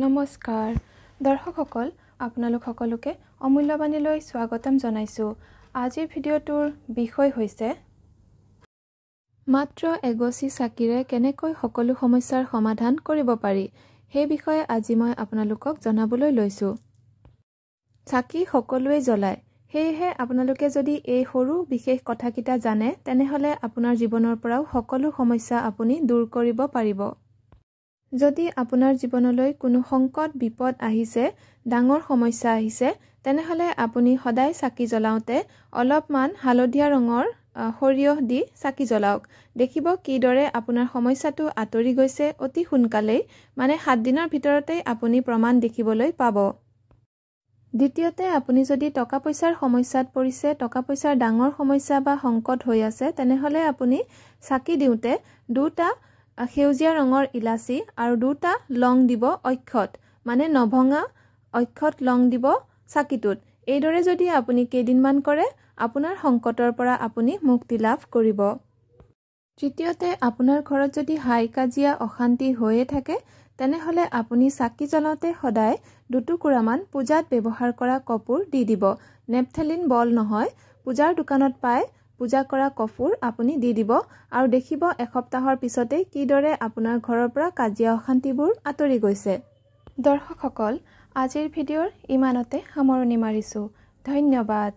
নমস্কাৰ দৰ্শকসকল আপোনালোক সকলোকে অমূল্যবাণীলৈ স্বাগতম জনাইছো। আজিৰ ভিডিঅ'টোৰ বিষয় হৈছে মাত্ৰ এগছি চাকিৰে কেনেকৈ সকলো সমস্যাৰ সমাধান কৰিব পাৰি। সেই বিষয়ে আজি মই আপোনালোকক জনাবলৈ লৈছো। চাকি সকলোৱে জ্বলায়, সেয়েহে আপোনালোকে যদি এই সৰু বিশেষ কথাকিটা জানে তেনেহলে আপোনাৰ জীৱনৰ পৰাও সকলো সমস্যা আপুনি দূৰ কৰিব পাৰিব। যদি আপোনাৰ জীৱনলৈ কোনো সংকট বিপদ আহিছে, ডাঙৰ সমস্যা আহিছে, তেনেহলে আপুনি সদায় চাকি জ্বলাওঁতে অলপমান হালধীয়া ৰঙৰ সৰিয়হ দি চাকি জ্বলাওক। দেখিব কিদৰে আপোনাৰ সমস্যাটো আঁতৰি গৈছে অতি সোনকালেই, মানে 7 দিনৰ ভিতৰতেই আপুনি প্ৰমাণ দেখিবলৈ পাব। দ্বিতীয়তে, আপুনি যদি টকা পইচাৰ সমস্যাত পৰিছে, টকা পইচাৰ ডাঙৰ সমস্যা বা সংকট হৈ আছে, তেনেহলে আপুনি চাকি দিওঁতে 2টা সেউজীয়া ৰঙৰ ইলাচি আৰু 2টা লং দিব, অক্ষত মানে নভঙা অক্ষত লং দিব চাকিটোত। এইদৰে যদি আপুনি কেইদিনমান কৰে, আপোনাৰ সংকটৰ পৰা আপুনি মুক্তি লাভ কৰিব। তৃতীয়তে, আপোনাৰ ঘৰত যদি হাই কাজিয়া অশান্তি হৈয়ে থাকে, তেনেহলে আপুনি চাকি জ্বলাওঁতে সদায় 2 টুকুৰামান পূজাত ব্যৱহাৰ কৰা কপোৰ দি দিব। নেপথেলিন বল নহয়, পূজাৰ দোকানত পায় পূজা কৰা কপোৰ আপুনি দি দিব আৰু দেখিব এসপ্তাহৰ পিছতেই কিদৰে আপোনাৰ ঘৰৰ পৰা কাজিয়া অশান্তিবোৰ আঁতৰি গৈছে। দৰ্শকসকল, আজিৰ ভিডিঅ'ৰ ইমানতে সামৰণি মাৰিছো। ধন্যবাদ।